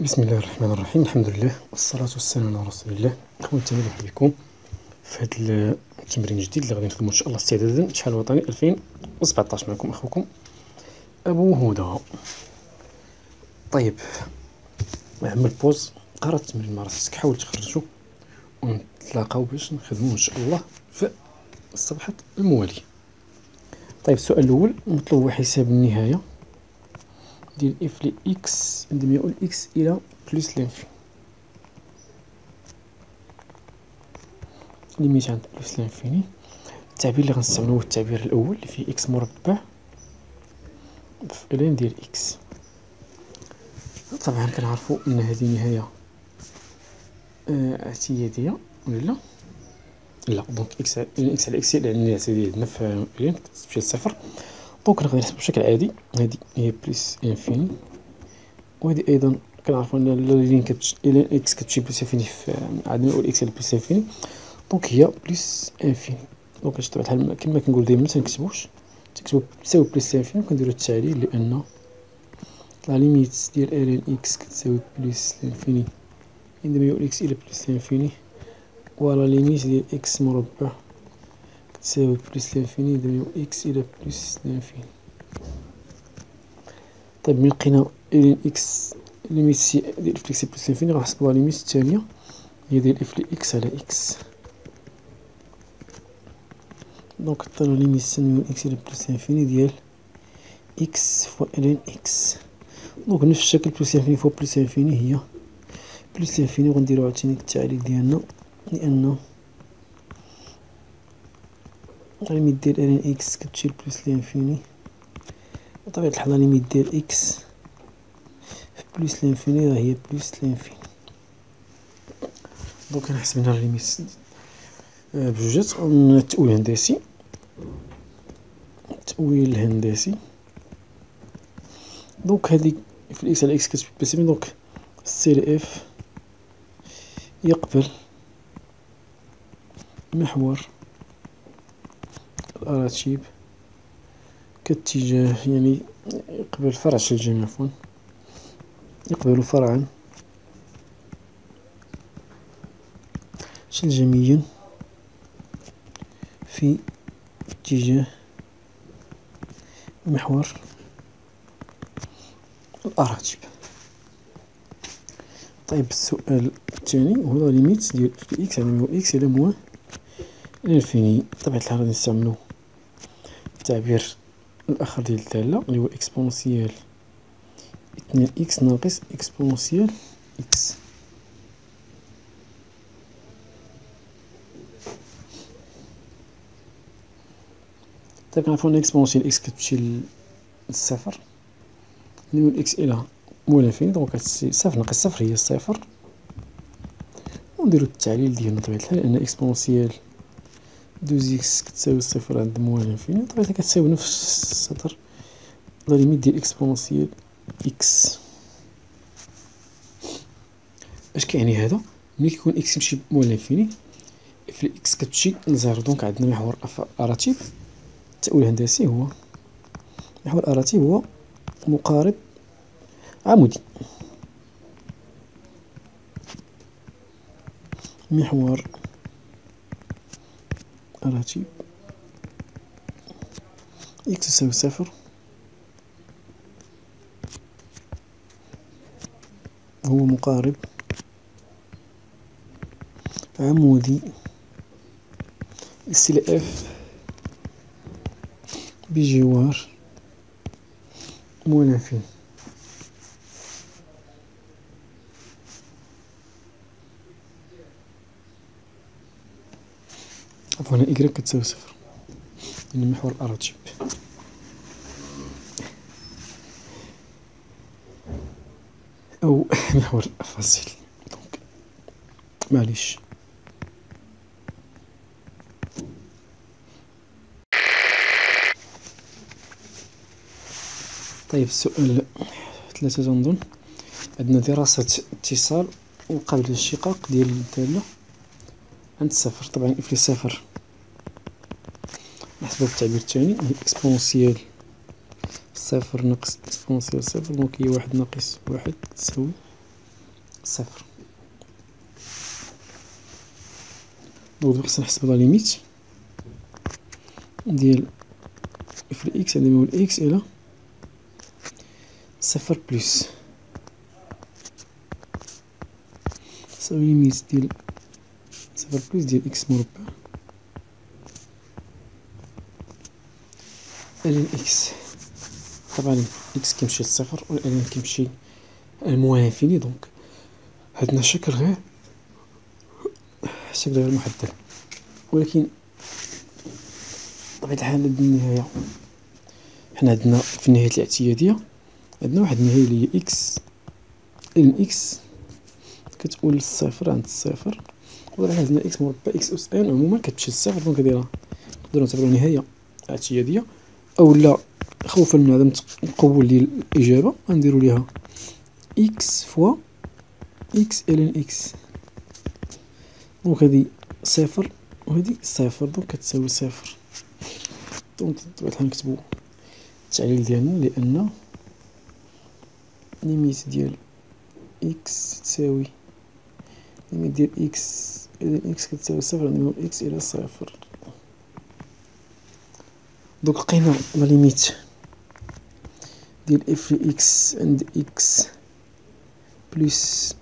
بسم الله الرحمن الرحيم. الحمد لله والصلاة والسلام على رسول الله. خوتي مرحبا بكم في هذا التمرين الجديد اللي غادي نخدمو ان شاء الله استعدادا للشحن الوطني 2017. معكم اخوكم ابو هدى. طيب عمل بوز، قرا التمرين مع راسك، حاول تخرجو ونتلاقاو باش نخدمو ان شاء الله في الصفحة الموالية. طيب السؤال الاول مطلوب حساب النهاية ديال اف لي اكس عندما يؤول اكس الى بلس لانفيني. ليميت عند بلس لانفيني. التعبير اللي غنستعملو هو التعبير الاول اللي فيه اكس مربع في الين ديال اكس. طبعا كنعرفو ان هذه نهاية اعتيادية ولا لا، دونك اكس على اكس على النهاية الاعتيادية عندنا في الين كتمشي لصفر. دونك نقدر نحسب بشكل عادي هذه هي بلس انفيني، وهذه ايضا كنعرفو ان الين الين اكس كتمشي بلس انفيني عندنا نقول اكس على بلس انفيني، دونك هي بلس انفيني. دونك باش بطبيعة الحال كما كنقول دايما متنكتبوش، تكتبو تساوي بلس انفيني وكنديرو التعليل لان لا ليميت ديال الين اكس كتساوي بلس انفيني عندما يؤول اكس الى بلس انفيني، ولا ليميت ديال اكس مربع كتساوي بلس انفيني عندما يؤول اكس الى بلس انفيني. طيب من لقينا الين اكس ليميت سي ديال اف اكس بلس انفيني، غنحسبو لا ليميت الثانية هي ديال اف لي اكس على اكس. دونك عطينا ليميت الثانية من اكس الى بلس انفيني ديال اكس فوا الين اكس. دونك نفس الشكل بلس انفيني فوا بلس انفيني هي بلس انفيني، وغنديرو عاوتاني التعليل ديالنا لأن ليميت ديال الين اكس كتمشي لبلس لانفيني، بطبيعة الحال ليميت ديال اكس في بلس لانفيني راه هي بلس لانفيني. دونك نحسب هنا ليميت بجوجات. التأويل الهندسي، التأويل الهندسي دونك هاديك في الاكس على اكس كتمشي بلس، دونك سي اف يقبل محور الأراتيب كاتجاه، يعني يقبل فرع شلجمي، عفوا يقبل فرعا شلجميا في اتجاه محور الأراتيب. طيب السؤال الثاني هو ليميت ديال اف اكس عندما يؤول اكس الى موان لانفيني. بطبيعة الحال غادي نستعملو التعبير الآخر ديال الدالة اللي هو اكسبونسيال 2 اكس ناقص اكسبونسيال اكس. طيب كنعرفو ان اكسبونسيال اكس كتمشي للصفر، نولي اكس الى موان لانفيني، دونك صفر ناقص صفر هي صفر، ونديرو التعليل ديالنا بطبيعة الحال لأن اكسبونسيال دوز اكس كتساوي صفر عند موان لانفيني، بطبيعة الحال كتساوي نفس السطر لا ليميت ديال اكسبونسيال اكس. اش كيعني هذا؟ ملي كيكون اكس يمشي موان لانفيني اف اكس كتمشي لزيرو، دونك عندنا محور اراتيب. التأويل الهندسي هو محور اراتيب هو مقارب عمودي. محور اراتيب اكس تساوي صفر هو مقارب عمودي سي اف بجوار موان لانفيني. عفوا هنا إكغيك كتساوي صفر لأن محور الأراتيب. أو محور الأفاصيل، دونك معليش. طيب السؤال 3 تنظن عندنا دراسة اتصال وقابل الاشتقاق ديال الدالة عند الصفر. طبعا اف لي صفر نحسبو بالتعبير الثاني هي اكسبونسيال صفر ناقص اكسبونسيال صفر، دونك هي واحد ناقص واحد تساوي صفر. دونك خصنا نحسب لا ليميت ديال اف اكس عندما هو الاكس الى صفر بلس تساوي ليميت ديال صفر بلس ديال اكس مربع الين اكس. طبعا اكس كيمشي لصفر والالين كيمشي الموان انفيني، دونك عندنا شكل غير محدد. ولكن بطبيعة الحال هاد النهاية حنا عندنا في النهاية الاعتيادية عندنا واحد النهاية اللي هي اكس الين اكس كتقول للصفر عند الصفر، وراح عندنا اكس مربع اكس اس ان عموما كتمشي للصفر. دونك هادي راه نقدرو نعتبرو نهاية اعتيادية، اولا خوفا من عدم القبول ديال الإجابة غنديرو ليها اكس فوا اكس الين اكس. دونك هادي صفر وهادي صفر، دونك كتساوي صفر. دونك بطبيعة الحال نكتبو التعليل ديالنا، لأن ليميت ديال اكس تساوي ليميت ديال اكس الين اكس كتساوي صفر عندما اكس الى صفر. دونك لقينا لا ليميت ديال اف اكس عند اكس بلس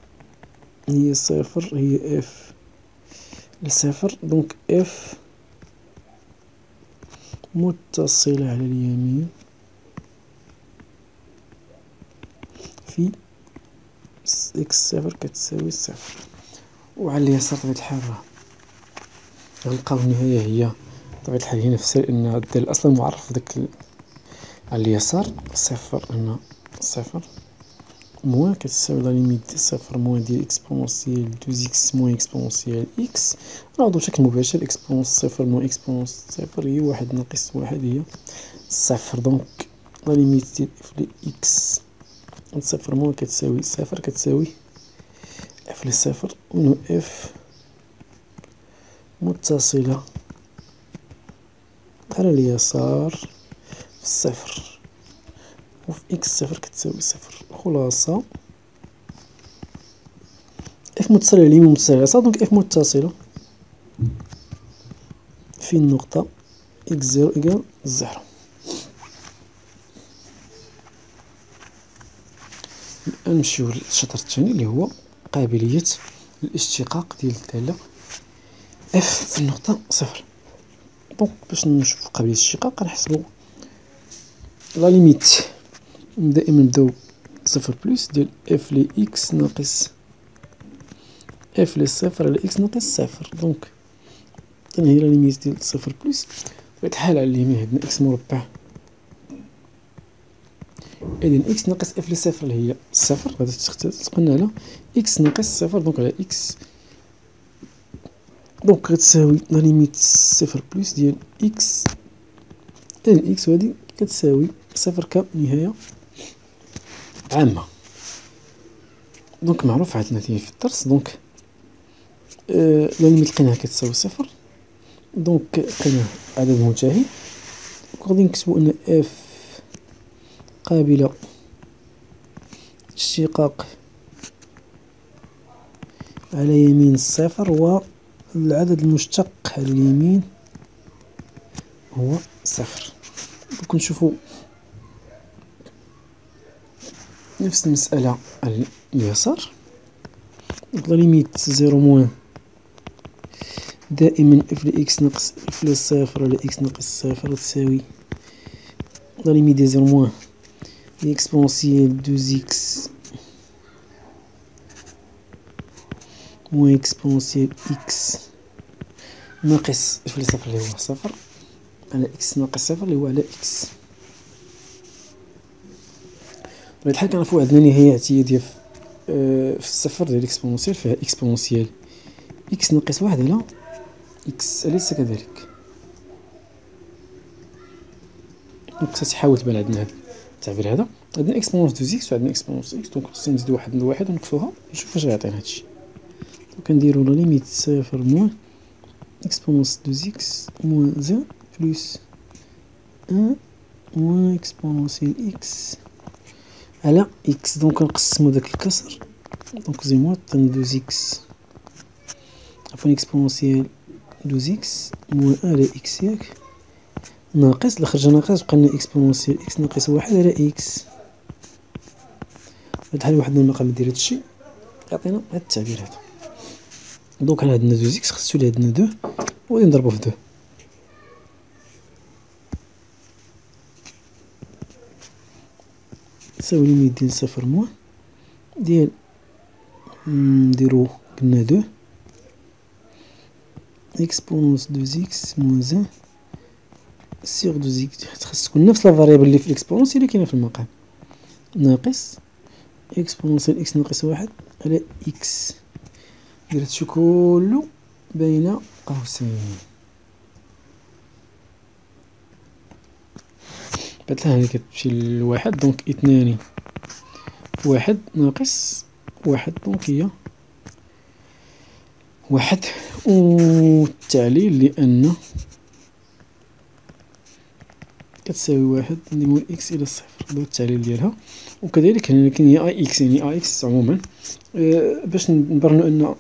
هي صفر هي اف لصفر. دونك اف متصلة على اليمين في اكس صفر كتساوي صفر، وعلى اليسار بطبيعة الحال غنلقاو النهاية هي بطبيعة الحال هي نفسها، لأن الدال أصلا معرف داك على اليسار صفر هنا صفر موان كتساوي لا ليميت ديال صفر موان ديال اكسبونسيال دوز اكس موان اكسبونسيال اكس. نعوضو بشكل مباشر اكسبونس صفر موان اكسبونس صفر هي واحد ناقص واحد هي صفر. دونك لا ليميت ديال اف دي اكس عند صفر موان كتساوي صفر كتساوي اف لصفر، ومنو اف متصلة على اليسار في الصفر وفي اكس صفر كتساوي صفر. خلاصة اف متصلة على اليمين متصلة على اليسار، دونك اف متصلة في النقطة اكس زيرو ايكال زيرو. الآن نمشيو للشطر الثاني اللي هو قابلية الاشتقاق ديال الدالة اف في النقطة صفر. دونك باش نشوفو قابلية الاشتقاق غنحسبو لا ليميت دائما نبداو صفر بلس ديال اف ل اكس ناقص اف لصفر على اكس ناقص صفر. دونك هي لا ليميت ديال صفر بلس بطبيعة الحال على اليمين عندنا اكس مربع إذن اكس ناقص اف لصفر اللي هي صفر، غادي تقلنا على اكس ناقص صفر دونك على اكس. دونك غتساوي لا ليميت صفر بلس ديال اكس إذن اكس وهادي كتساوي صفر كنهاية عامة. دونك معروف عندنا في الدرس، دونك لا ليميت لقيناها كتساوي صفر، دونك لقينا عدد منتهي. غادي نكتبو أن اف قابلة اشتقاق على يمين الصفر، والعدد المشتق على اليمين هو صفر. دونك نشوفو نفس المسألة على اليسار. لا ليميت زيرو موان دائما اف لإكس ناقص اف لصفر على اكس ناقص صفر تساوي لا ليميت ديال زيرو موان اكسبونسيال دوز اكس موان اكسبونسيال اكس ناقص اف لصفر اللي هو صفر على اكس ناقص صفر اللي هو على اكس. بطبيعة الحال كنعرفو عندنا نهاية اعتيادية في الصفر ديال الاكسبونسيال فيها اكسبونسيال اكس ناقص واحد على اكس، أليس كذلك؟ دونك تحاول تبان عندنا هاد التعبير هذا، عندنا اكسبونس دوز اكس وعندنا اكسبونس اكس، دونك خصنا نزيدو واحد من واحد ونقصوها نشوف واش غيعطينا هادشي. دونك كنديرو لا ليميت صفر موان اكسبونس دوز اكس موان زيرو بلس ان موان اكسبونسيال اكس على اكس. دونك كنقسمو داك الكسر دونك زي موطن 2x عفوا اكسبونونسيال 2x موان ان على اكس ياك ناقص اللي خرج ناقص بقى لنا اكسبونونسيال اكس ناقص واحد على اكس. في هاد الحالة وحدنا المقام ديال هادشي يعطينا هاد التعبير هذا. دونك هنا عندنا 2x خصو لي عندنا 2 وغادي نضربو في 2 تساوي ليميت ديال صفر موان ديال نديرو قلنا 2 اكسبونونس 2x موان 1 سيغ 2x خاص تكون نفس لا فاريابل اللي في الاكسبونونس هي اللي كاينه في المقام ناقص اكسبونونسيال اكس ناقص واحد على اكس. دير هادشي كلو بين قوسين. بعد هنا كتمشي لواحد دونك اثنان واحد ناقص واحد دونك هي واحد والتعليل لأن كتساوي واحد نمول اكس الى صفر هذا التعليل ديالها. وكذلك هنا كاين هي اي اكس يعني اي اكس عموما باش نبرنو ان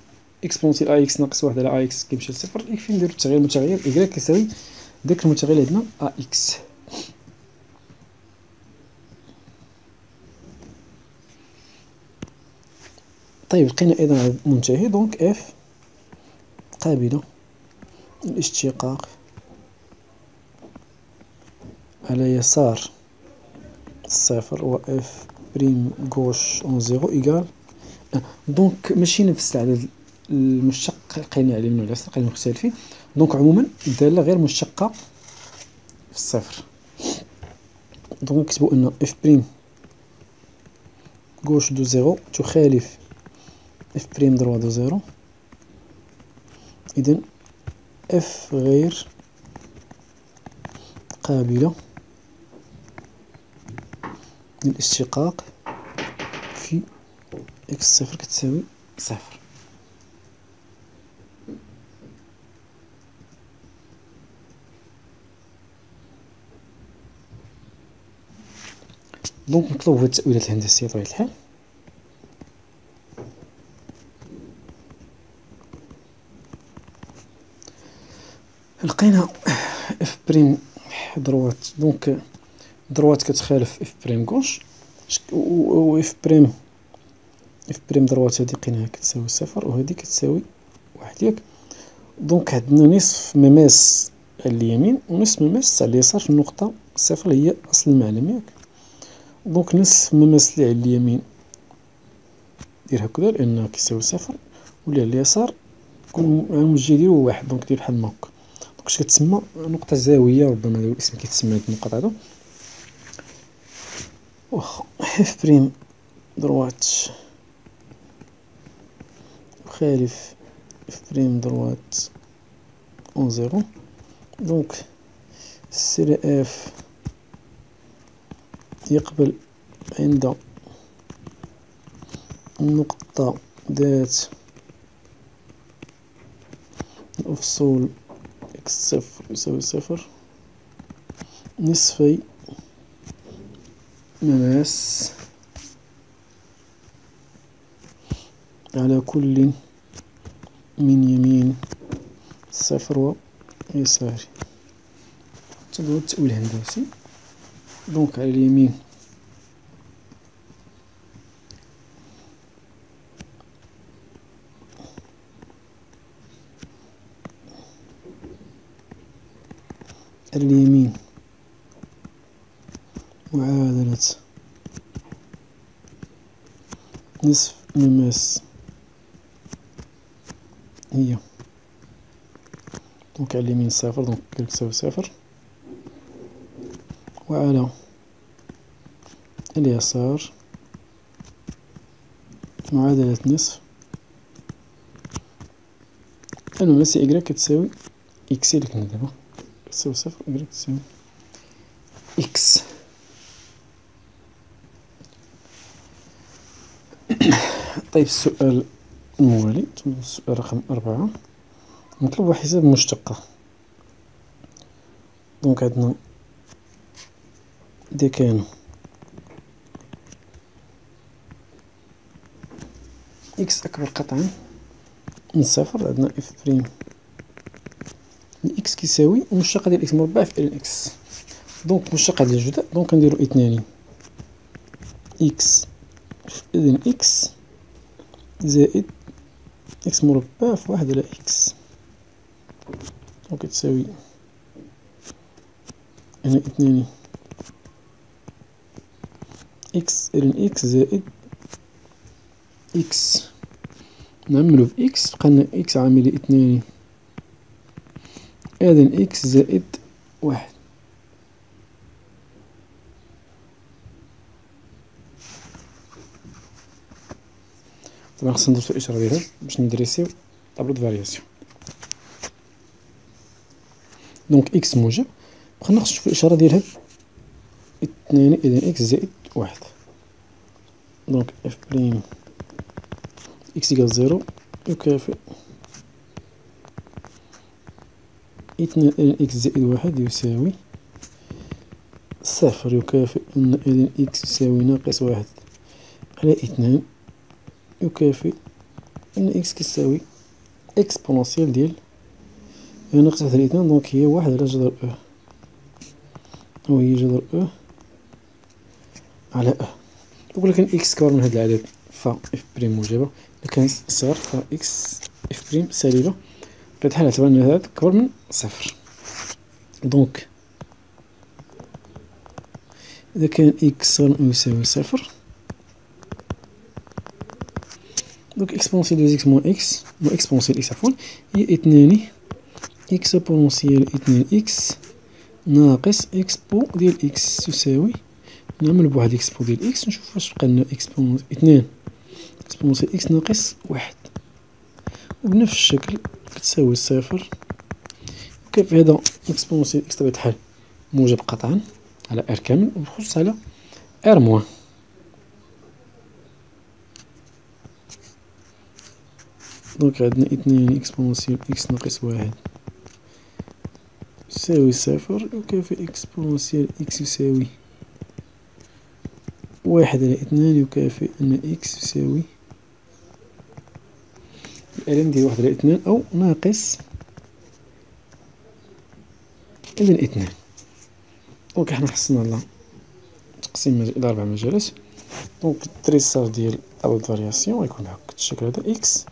اكسبونسيال اي اكس ناقص واحد على اي اكس كيمشي لصفر يكفي نديرو التغيير متغير ايكغيك كيساوي داك المتغير اللي عندنا ا اكس. طيب لقينا ايضا على المنتهي دونك اف قابلة الاشتقاق على يسار الصفر و اف بريم غوش اون زيرو ايكال دونك ماشي نفس العدد المشتق لقينا على اليمين واليسار لقينا مختلفين. دونك عموما الدالة غير مشتقة في الصفر. دونك نكتبو ان اف بريم غوش دو زيرو تخالف اف بريم دروا دو زيرو. اذن اف غير قابلة للاشتقاق في اكس صفر كتساوي صفر. دونك نطلبو هاد التأويلات الهندسية بطبيعة الحال. لقينا اف بريم دروات دونك دروات كتخالف اف بريم غوش و اف بريم دروات هادي لقيناها كتساوي صفر وهادي كتساوي واحد ياك. دونك عندنا نصف مماس على اليمين ونصف مماس على اليسار في النقطة صفر اللي هي أصل المعلم ياك. دونك نصف مماس اللي على اليمين دير هكذا لأنه كيساوي صفر واللي على اليسار كون الموجه ديالو هو واحد دونك دير بحال هكا. دونك اش كتسمى نقطة زاوية ربما هذا هو الاسم كيتسمى هاد النقط هادو. واخا اف بريم دروات يخالف اف بريم دروات اون زيرو دونك سي اف يقبل عند النقطة ذات الأفصول إكس صفر يساوي صفر نصفي مماس على كل من يمين صفر ويساري. تدور التأويل الهندسي. دونك على اليمين معادلة نصف مماس هي دونك على اليمين صفر دونك كتساوي صفر وعلى اليسار معادلة نصف المماس إكغيك كتساوي إكس اللي كنا دابا كتساوي صفر إكغيك كتساوي إكس. طيب السؤال الموالي السؤال رقم 4 نطلب حساب مشتقة. دونك عندنا ديكان إكس أكبر قطعا من صفر، عندنا إف بريم لإكس كيساوي المشتقة ديال إكس مربع في إلين إكس. دونك المشتقة ديال الجداء، دونك كنديرو اثنان إكس في إلين إكس زائد إكس مربع في واحد على إكس، دونك تساوي هنا اثنان إكس إلين إكس زائد إكس نعملو في إكس بقالنا إكس عامل اثنان إذن إكس زائد واحد. طبعا خصنا ندرسو الإشارة ديالها باش ندريسيو طابلو دو فارياسيون. دونك إكس موجب، بقينا خصنا نشوفو الإشارة ديالها اثنان إذن إكس زائد واحد. دونك إف بريم إكس إيكال زيرو يكافئ اثنان إذن إكس زائد واحد يساوي صفر، يكافئ أن إذن إكس يساوي ناقص واحد على اثنان، يكافئ أن إكس كيساوي إكسبونونسيال ديال ناقص واحد على اثنان، دونك هي واحد على جذر أو، وهي جذر أو على أو. دونك إلا كان إكس كبر من هاد العدد ف إف بريم موجبة، إلا كان صغر ف إكس إف بريم سالبة. بطبيعة الحال اعتبرنا هاد كبر من صفر، دونك إذا كان إكس صغر من أو يساوي صفر، دونك إكسبونسيال ديال إكس موان إكس موان إكسبونسيال إكس عفوا هي اثنان إكسبونسيال اثنان إكس ناقص إكسبو ديال إكس يساوي، نعمل بواحد إكسبو ديال إكس نشوف واش بقالنا اثنان إكسبونسيال إكس ناقص واحد، وبنفس الشكل كتساوي صفر. كيف هذا إكسبونسيال إكس بطبيعة الحال موجب قطعا على إر كامل وبخصوص على إر موان. دونك عندنا اثنان إكسبونسيال إكس ناقص واحد يساوي صفر، يكافئ إكسبونسيال إكس يساوي واحد على اثنان، يكافئ أن إكس يساوي الألم ديال واحد على اثنان أو ناقص إذن اثنان. دونك حنا حصلنا على تقسيم إلى 4 مجالات. دونك التريساج ديال أو الفارياسيون غيكون بهاك الشكل هذا، إكس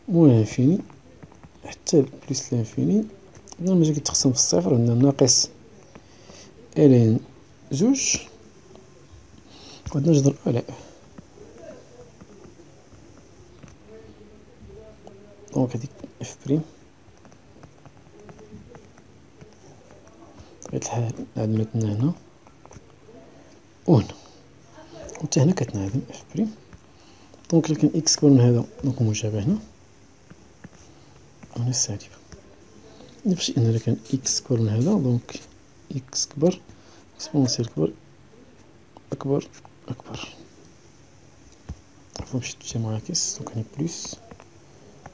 موان انفيني حتى بليس لانفيني. لما جا كيتقسم في الصفر عندنا ناقص إلين زوج وعندنا جذر أو على أو. دونك هاديك إف بريم بطبيعة الحال عندنا تنا هنا وهنا وحتى هنا كتنعدم إف بريم. دونك إلا كان إكس كبر من هذا دونك موجبة هنا وهنا سالبة. نفس الشيء إلا كان إكس كبر من هذا دونك إكس كبر إكسبونسيال كبر أكبر أكبر، عفوا مشيت بشي معاكس، دونك هنا بلوس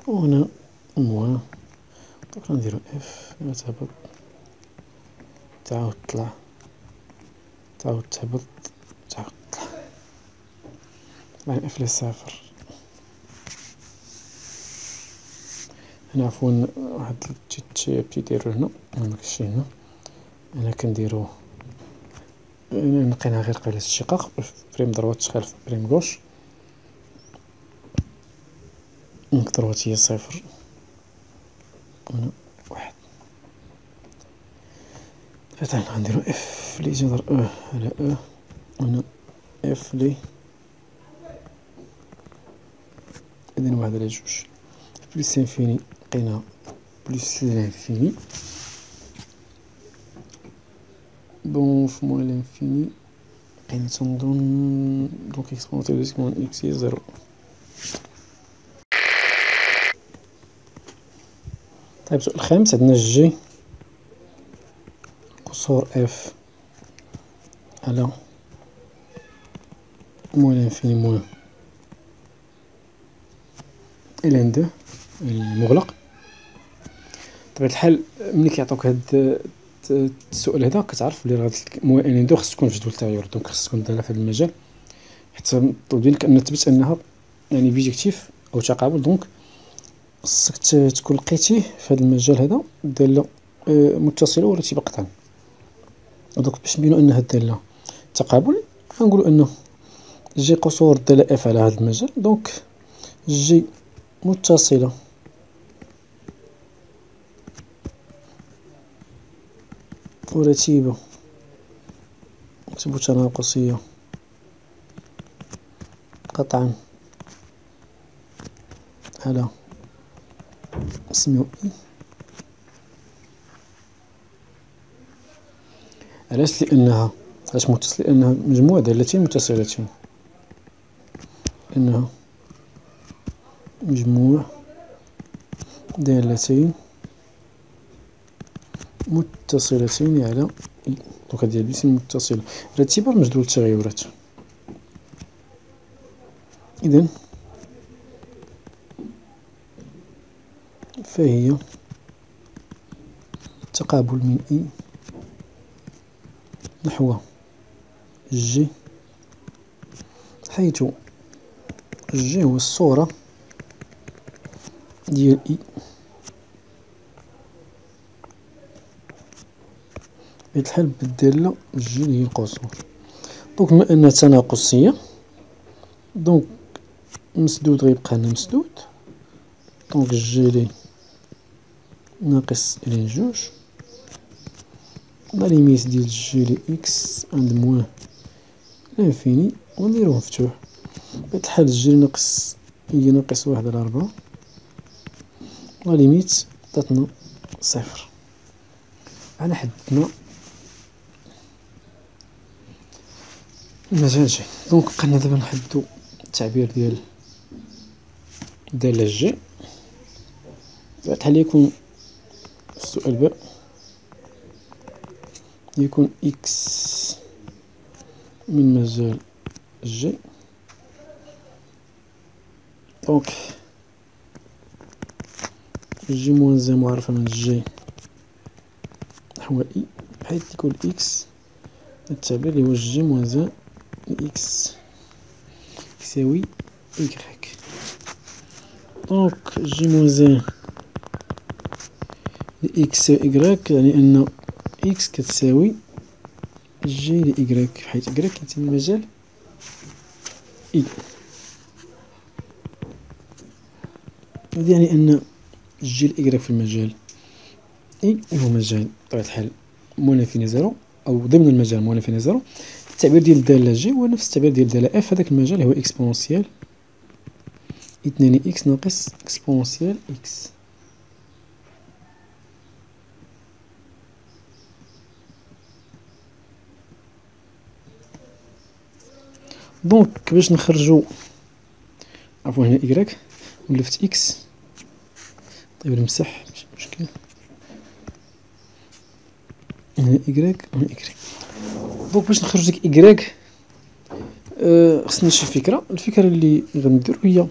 وهنا موان. دونك غنديرو إف تهبط تعاود تطلع تعاود تهبط تعاود تطلع، طبعا إف لصفر. هنا عفوا واحد بتي ديرو هنا مكاينش هنا، هنا كنديرو نقينا غير قبيلة الشقاق بريم ضربات تشغال في بريم كوش، دونك ضربات هي صفر هنا واحد. مثلا غنديرو إف لي جذر أو على أو، هنا إف لي إذن واحد على جوج بليس انفيني لقينا بليس لانفيني، بون في موان لانفيني لقينا تنظن دونك إكسبونسيال ديال موان إكس هي زيرو. طيب السؤال الخامس عندنا جي قصور إف على موان لانفيني موان إلين دو المغلق. بطبيعة الحال ملي كيعطوك هاد السؤال هذا كتعرف بلي غاد موان إلين دو خص تكون في جدول التغير، دونك خص تكون دايرة في هاد المجال حتى نطلب ديالك أن تثبت أنها يعني بيجكتيف او تقابل. دونك خصك تكون لقيتيه في هذا المجال هذا دالة متصلة ورتيبة قطعا. دونك باش نبينو ان هاد الدالة تقابل غنقولو انه جي قصور الدالة اف على هذا المجال. دونك جي متصلة ورتيبة نكتبو تناقصية قطعا على اسميو اي. علاش؟ لانها علاش متصل؟ لانها مجموع دالتين متصلتين، انها مجموع دالتين متصلتين على اي. دونك هادي باسم متصلة رتيبة مجدول التغيرات. اذا فهي تقابل من اي نحو جي، حيث جي هو الصورة ديال اي بحال بالدالة جي اللي هي القصور. دونك بما انها تناقصية دونك مسدود غيبقى لنا مسدود. دونك جي لي ناقص لين جوج لا ليميت ديال جي لي اكس عند موان لانفيني ونديروه مفتوح. بطبيعة الحال جي ناقص هي ناقص واحد على 4 لا ليميت عطاتنا صفر. على حدنا المجال جي. دونك بقينا دابا نحددو التعبير ديال الدالة جي. بطبيعة الحال يكون السؤال باء يكون اكس من مجال جي. دونك جي موان زي معرفة من جي نحو اي، بحيث يكون اكس التعبير اللي هو جي موان زان اكس يساوي إيكغيك. دونك جي موان زان لإكس إيكغيك يعني أن إكس كتساوي جي لإيكغيك، حيث إيكغيك كينتمي لمجال إي. هذا يعني أن جي لإيكغيك في المجال إي هو مجال بطبيعة الحال منافي لزيرو أو ضمن المجال منافي لزيرو. التعبير ديال الدالة جي هو نفس التعبير ديال الدالة اف. هذاك المجال هو اكسبونسيال 2 اكس ناقص اكسبونسيال اكس. دونك باش نخرجو عفوا هنا إيكغيك ولفت إكس. طيب نمسح ماشي مشكل. هنا إيكغيك هنا إيكغيك. دونك باش نخرج ديك إيكغيك خصنا شي فكرة. الفكرة اللي غنديرو هي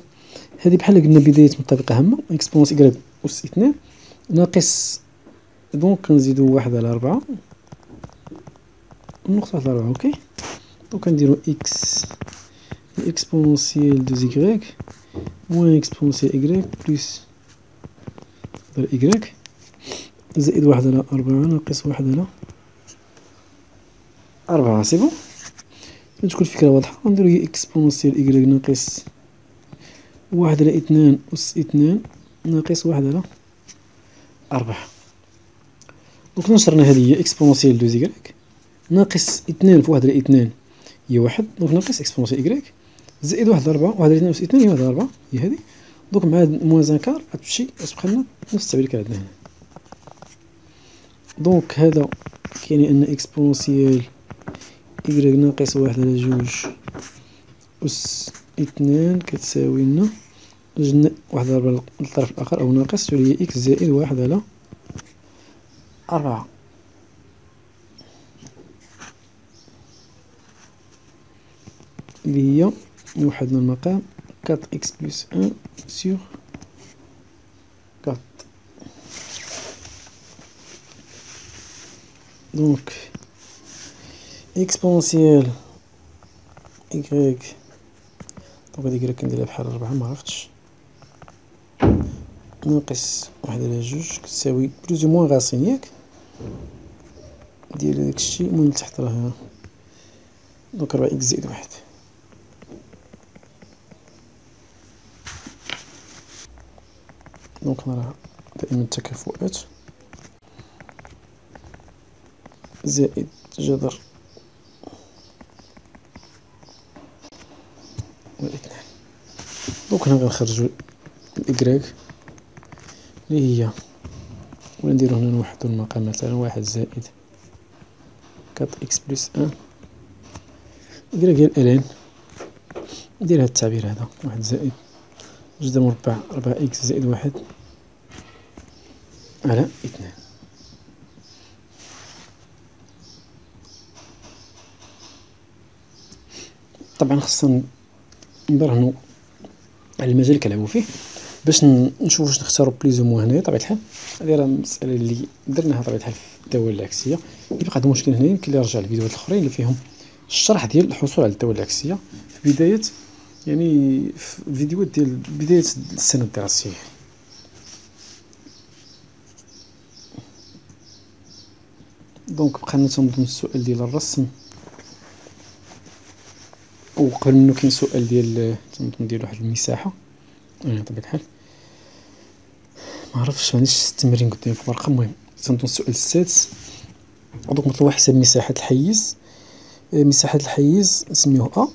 هادي بحال قلنا بداية من طريقة هامة إكسبونس إيكغيك أس 2 ناقص. دونك كنزيدو واحد على 4 نقطة واحد على 4. أوكي. دونك كنديرو إكس إكسبونسيال دو إيكغيك موان إكسبونسيال إيكغيك بلس إيكغيك زائد واحد على 4 ناقص واحد على 4. سي بون. باش تكون الفكرة واضحة غنديرو هي إكسبونسيال إيكغيك ناقص واحد على 2 أس 2 ناقص واحد على 4. دونك نشرنا هذه هي إكسبونسيال دو إيكغيك ناقص 2 في واحد على 2 هي واحد. دونك ناقص إكسبونسيال إيكغيك زائد واحد على 4 واحد على 2 أس 2 هي واحد على 4 هي هذه. دونك مع هاد موان زان كار غتمشي غتبقى لنا نفس التعبير اللي كان عندنا هنا. دونك هذا كيعني أن إكسبونسيال إيكغيك ناقص واحد على جوج أس 2 كتساوي لنا واحد على 4 للطرف الآخر أو ناقص اللي هي إكس زائد واحد على 4. اللي هي وحدنا المقام 4 إكس بلس 1 سور 4. دونك إكسبونسيال إيكغيك دونك هاديك راه كنديرها بحال 4 معرفتش ناقص 1/2 كتساوي بلوز او موان غاسين ياك ديال داكشي. المهم لتحت راه دونك 4 إكس زائد 1. دونك نراها دائما التكافؤات زائد جذر الاثنان. دونك هنا غنخرجو الإكراك اللي هي ولا نديرو هنا نوحدو المقام مثلا 1 زائد 4 إكس بلس 1 إكراك ديال الآن. ندير هاد التعبير هذا 1 زائد جذر مربع 4 إكس زائد 1 على 2. طبعا خصنا نبرهنو على المجال اللي كنلعبو فيه باش نشوفو واش نختارو بليز او موان. هنايا طبيعة الحال هادي راه المسألة اللي درناها طبيعة الحال في الدوال العكسية. يبقى هاد المشكل هنايا يمكن لي يرجع للفيديوهات الأخرين اللي فيهم الشرح ديال الحصول على الدوال العكسية في بداية يعني في الفيديوهات ديال بداية السنة الدراسية. دونك بقى تنظن السؤال ديال الرسم، وقبل منه كاين سؤال ديال تنظن ديال واحد المساحة بطبيعة الحال معرفتش مانيش التمرين قدامي في الورقة. المهم تنظن السؤال السادس. دونك مطلوب حساب مساحة الحيز. مساحة الحيز نسميوه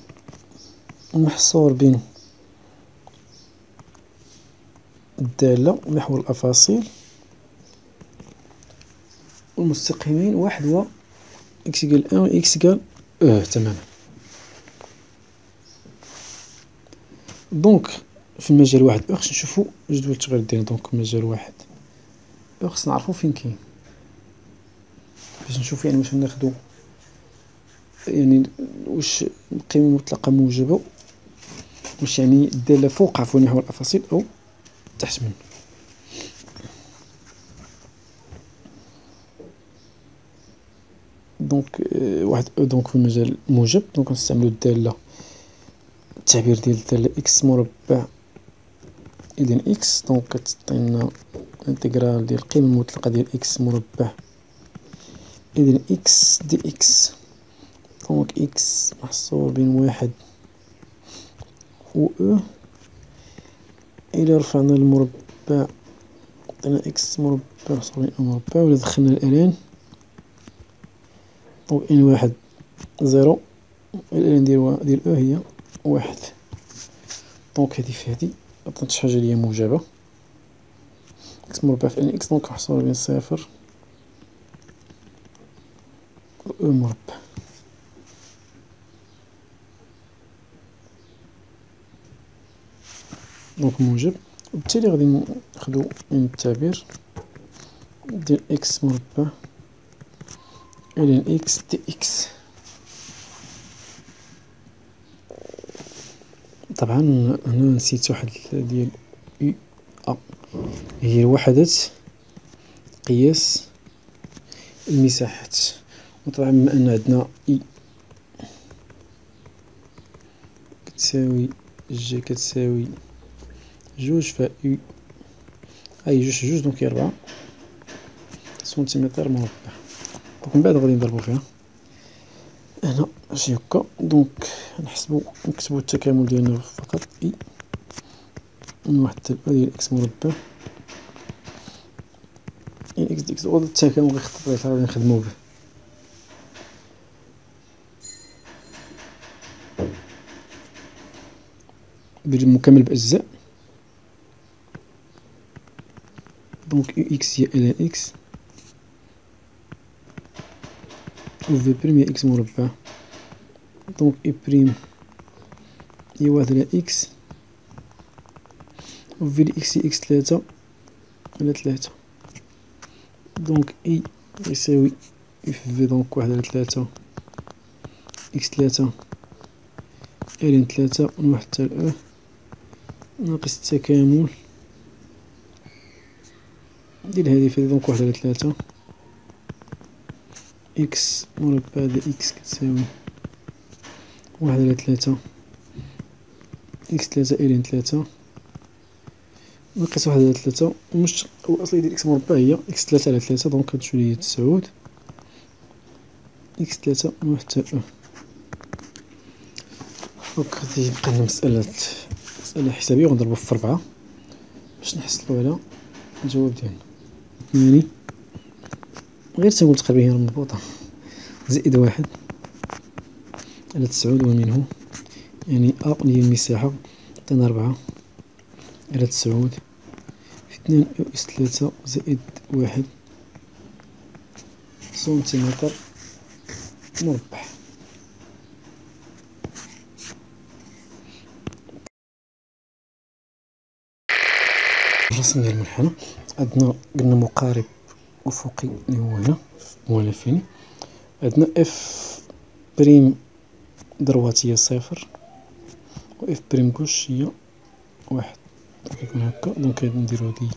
أ محصور بين الدالة محور الأفاصيل والمستقيمين 1 و إكس إيكال 1 و إكس إيكال تماما. دونك في المجال 1 خصنا نشوفو جدول التغير ديالنا. دونك مجال 1 خصنا نعرفو فين كاين باش نشوفو يعني واش ناخدو يعني واش القيمة المطلقة موجبة، واش يعني الدالة فوق عفوا محور الأفاصيل أو تحت منه. دونك واحد دونك في المجال موجب دونك نستعملو الدالة التعبير ديال الدالة إكس مربع إذن إكس دونك كتعطينا انتغرال ديال القيمة المطلقة ديال إكس مربع إذن إكس دي إكس. دونك إكس محصور بين 1 و أو. إلا رفعنا المربع عطينا إكس مربع محصور بين أو مربع، وإلا دخلنا الآلان دونك إن 1 0 الآلان ديال أو هي 1. دونك هادي في هادي عطات شي حاجة لي موجبة إكس مربع في إن إكس دونك محصور بين 0 و أو مربع. دونك موجب، وبالتالي غادي ناخدو من التعبير ديال إكس مربع إلى إكس دي إكس. طبعا هنا نسيت واحد ديال يو أ هي وحدة قياس المساحات. وطبعا بما أن عندنا إي كتساوي جي كتساوي 2 ف يو أي 2 دونك هي 4 سنتيمتر مربع. دونك من بعد غادي نضربو فيها هنا ماشي هكا. دونك نكتبو التكامل ديالنا فقط إي من 1 حتى ديال إكس مربع إن إكس دي إكس. وهذا التكامل غيخطط غادي نخدمو به. بالمكمل بأجزاء. دونك يو إكس هي إلى إكس و في بريم هي إكس مربع. دونك إي بريم هي 1 على إكس و في إكس هي إكس 3 على 3. دونك إي يساوي إف في دونك 1 على 3 إكس 3 إلين 3 من 1 حتى لأ ناقص التكامل ديال هادي فهادي. دونك 1 على 3 إكس مربع ديال إكس كتساوي 1 على 3 إكس 3 إلين 3 ناقص 1 على 3 الأصلية ديال إكس مربع هي إكس 3 على 3 دونك هادشي لي هي 9 إكس 3 حتى أو. دونك غادي يبقى لنا مسألة حسابية ونضربو في 4 باش نحصلو على الجواب ديالنا. 8 غير تنقول تقريبا هي مضبوطة زائد 1 على 9 ومنه يعني أ ديال المساحة عطينا 4 على 9 في 2 أس 3 زائد 1 سنتيمتر مربع. الرسم ديال المنحنى عندنا قلنا مقارب أفقي اللي هو هنا مولفيني، عندنا اف بريم دروات هي 0 و اف بريم كوش هي 1 كيكون هكا. دونك نديرو هادي،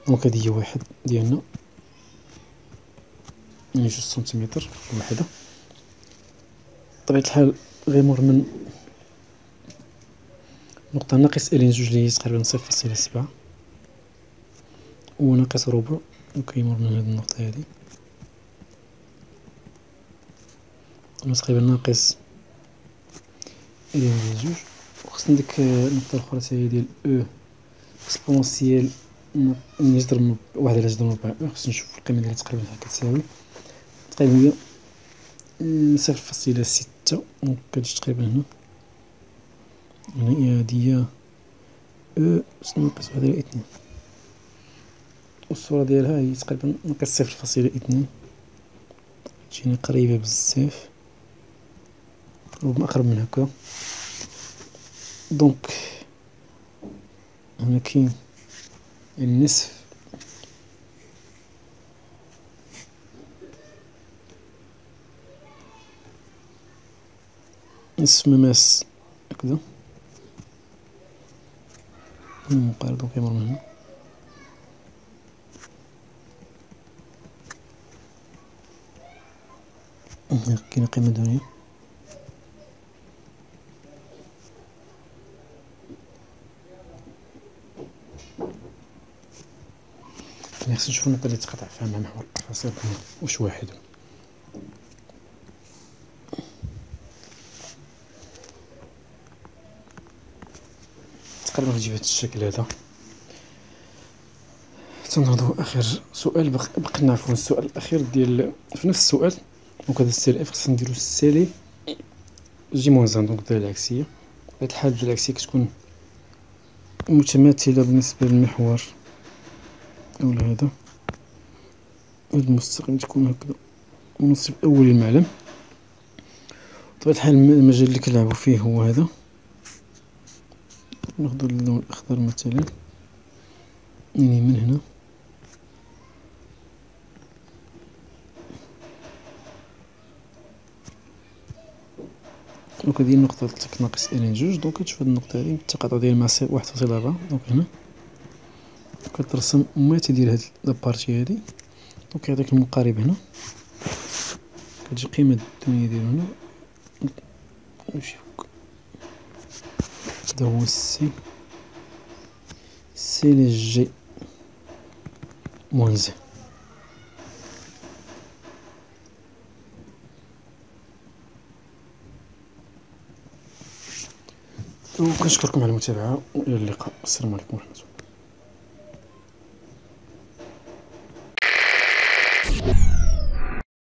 دونك هادي هي 1 ديالنا يعني 2 سنتيمتر وحدة. بطبيعة الحال غيمر من نقطة ناقص إلين 2 اللي هي تقريبا 0.7 و ناقص ربع وكيمر من هاد النقطة هادي تقريبا ناقص إلين ديال 2 وخصنا ديك النقطة الأخرى تا هي ديال أو إكسبونسيال جذر 1 على جذر مربع أو. خصنا نشوف القيمة ديالها تقريبا كتساوي هي 0.6 دونك كتجي تقريبا هنا يعني هادي هي أو ناقص 1 على 2 والصورة ديالها هي تقريبا ناقص 0.2 تجيني قريبة بزاف ربما أقرب من هكا. دونك هنا كاين النصف مماس هكذا مقارب دونك يمر من هنا كاينة قيمة دونية يعني خصنا نشوفو النقطة اللي تقاطع فيها مع محور الفاصل واش واحد. تقريبا غتجي بهذا الشكل هذا. تنهضو اخر سؤال بقى نعرفو السؤال الاخير ديال في نفس السؤال. دونك هذا السيل اف خصنا نديرو السالي جي موان زان دونك الدالة العكسية. بهاد الحالة الدالة العكسية كتكون متماثلة بالنسبة للمحور أولا هذا هاد المستقيم تكون هكذا النصف الأولي للمعلم. بطبيعة الحال المجال اللي كنلعبو فيه هو هذا. ناخدو اللون الأخضر مثلا يعني من هنا دونك هادي النقطة ناقص إلين 2 دونك كتشوف هاد النقطة هادي التقاطع ديال مع 1.4 دونك هنا كترسم مماثل ديال هاد لابارتي هادي. دونك كيعطيك المقارب هنا كتجي قيمة الدنيا ديالو هنا نمشي فوق هدا هو سي لي جي موان زي. وكنشكركم على المتابعة وإلى اللقاء. السلام عليكم ورحمة الله.